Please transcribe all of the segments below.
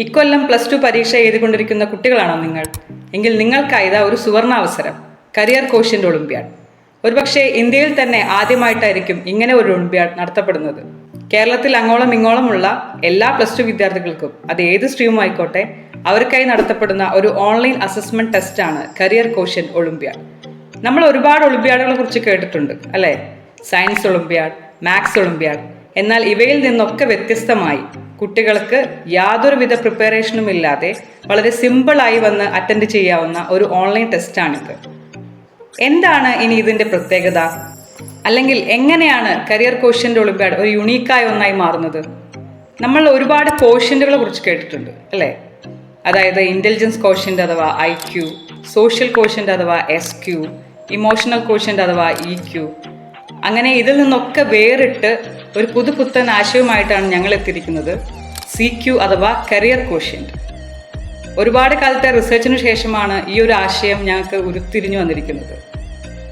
ഇക്കൊല്ലം +2 പരീക്ഷ എഴുതിക്കൊണ്ടിരിക്കുന്ന കുട്ടികളാണോ നിങ്ങൾ? എങ്കിൽ നിങ്ങൾക്കായതാ ഒരു സുവർണാവസരം, കരിയർ കോഷ്യന്റ് ഒളിമ്പ്യാഡ്. ഒരുപക്ഷെ ഇന്ത്യയിൽ തന്നെ ആദ്യമായിട്ടായിരിക്കും ഇങ്ങനെ ഒരു ഒളിമ്പ്യാഡ് നടത്തപ്പെടുന്നത്. കേരളത്തിൽ അങ്ങോളം ഇങ്ങോളമുള്ള എല്ലാ +2 വിദ്യാർത്ഥികൾക്കും, അത് ഏത് സ്ട്രീം ആയിക്കോട്ടെ, അവർക്കായി നടത്തപ്പെടുന്ന ഒരു ഓൺലൈൻ അസസ്മെന്റ് ടെസ്റ്റാണ് കരിയർ കോഷ്യന്റ് ഒളിമ്പ്യാഡ്. നമ്മൾ ഒരുപാട് ഒളിമ്പ്യാഡുകളെ കുറിച്ച് കേട്ടിട്ടുണ്ട് അല്ലേ? Science Olympiad, maths Olympiad. എന്നാൽ ഇവയിൽ നിന്നൊക്കെ വ്യത്യസ്തമായി കുട്ടികൾക്ക് യാതൊരുവിധ പ്രിപ്പറേഷനും ഇല്ലാതെ വളരെ സിമ്പിളായി വന്ന് അറ്റൻഡ് ചെയ്യാവുന്ന ഒരു ഓൺലൈൻ ടെസ്റ്റാണിത്. എന്താണ് ഇനി ഇതിൻ്റെ പ്രത്യേകത? അല്ലെങ്കിൽ എങ്ങനെയാണ് കരിയർ കോഷ്യന്റ് ഒളിമ്പ്യാഡ് ഒരു യുണീക്കായ ഒന്നായി മാറുന്നത്? നമ്മൾ ഒരുപാട് കോഷ്യന്റുകളെ കുറിച്ച് കേട്ടിട്ടുണ്ട് അല്ലേ? അതായത് ഇന്റലിജൻസ് കോഷ്യന്റ് അഥവാ IQ, സോഷ്യൽ കോഷ്യന്റ് അഥവാ SQ, ഇമോഷണൽ കോഷ്യന്റ് അഥവാ EQ. അങ്ങനെ ഇതിൽ നിന്നൊക്കെ വേറിട്ട് ഒരു പുതുപുത്തൻ ആശയവുമായിട്ടാണ് ഞങ്ങൾ എത്തിയിരിക്കുന്നത്, CQ അഥവാ കരിയർ കോഷ്യന്റ്. ഒരുപാട് കാലത്തെ റിസർച്ചിന് ശേഷമാണ് ഈ ഒരു ആശയം ഞങ്ങൾക്ക് ഉരുത്തിരിഞ്ഞു വന്നിരിക്കുന്നത്.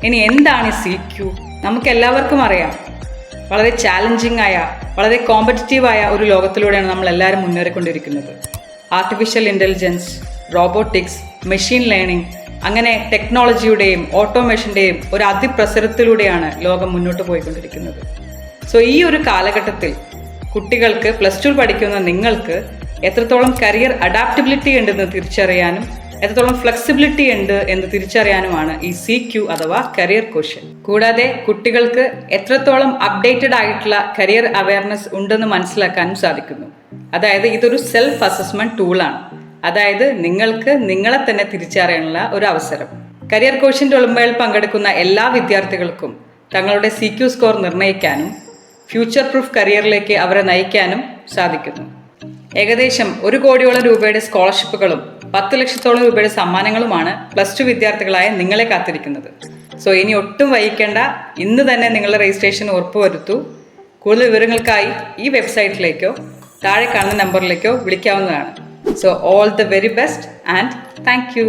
ഇനി എന്താണ് ഈ CQ? നമുക്ക് എല്ലാവർക്കും അറിയാം, വളരെ ചാലഞ്ചിങ് ആയ, വളരെ കോമ്പറ്റിറ്റീവായ ഒരു ലോകത്തിലൂടെയാണ് നമ്മൾ എല്ലാവരും മുന്നേറിക്കൊണ്ടിരിക്കുന്നത്. Artificial intelligence, robotics, machine learning, അങ്ങനെ ടെക്നോളജിയുടെയും ഓട്ടോമേഷൻ്റെയും ഒരു അതിപ്രസരത്തിലൂടെയാണ് ലോകം മുന്നോട്ട് പോയിക്കൊണ്ടിരിക്കുന്നത്. സോ ഈ ഒരു കാലഘട്ടത്തിൽ കുട്ടികൾക്ക് +2 പഠിക്കുന്ന നിങ്ങൾക്ക് എത്രത്തോളം കരിയർ അഡാപ്റ്റബിലിറ്റി ഉണ്ടെന്ന് തിരിച്ചറിയാനും എത്രത്തോളം ഫ്ലെക്സിബിലിറ്റി ഉണ്ട് എന്ന് തിരിച്ചറിയാനുമാണ് ഈ CQ അഥവാ കരിയർ കോഷ്യന്റ്. കൂടാതെ കുട്ടികൾക്ക് എത്രത്തോളം അപ്ഡേറ്റഡ് ആയിട്ടുള്ള കരിയർ അവയർനെസ് ഉണ്ടെന്ന് മനസ്സിലാക്കാനും സാധിക്കുന്നു. അതായത് ഇതൊരു സെൽഫ് അസസ്മെന്റ് ടൂളാണ്. അതായത് നിങ്ങൾക്ക് നിങ്ങളെ തന്നെ തിരിച്ചറിയാനുള്ള ഒരു അവസരം. കരിയർ കോഷ്യന്റ് ഒളിമ്പ്യാഡിൽ പങ്കെടുക്കുന്ന എല്ലാ വിദ്യാർത്ഥികൾക്കും തങ്ങളുടെ CQ സ്കോർ നിർണ്ണയിക്കാനും ഫ്യൂച്ചർ പ്രൂഫ് കരിയറിലേക്ക് അവരെ നയിക്കാനും സാധിക്കുന്നു. ഏകദേശം 1 കോടിയോളം രൂപയുടെ സ്കോളർഷിപ്പുകളും 10 ലക്ഷത്തോളം രൂപയുടെ സമ്മാനങ്ങളുമാണ് +2 വിദ്യാർത്ഥികളായ നിങ്ങളെ കാത്തിരിക്കുന്നത്. സോ ഇനി ഒട്ടും വൈകിക്കേണ്ട, ഇന്ന് തന്നെ നിങ്ങളുടെ രജിസ്ട്രേഷൻ ഉറപ്പുവരുത്തൂ. കൂടുതൽ വിവരങ്ങൾക്കായി ഈ വെബ്സൈറ്റിലേക്കോ താഴെ കാണുന്ന നമ്പറിലേക്കോ വിളിക്കാവുന്നതാണ്. So all the very best and thank you.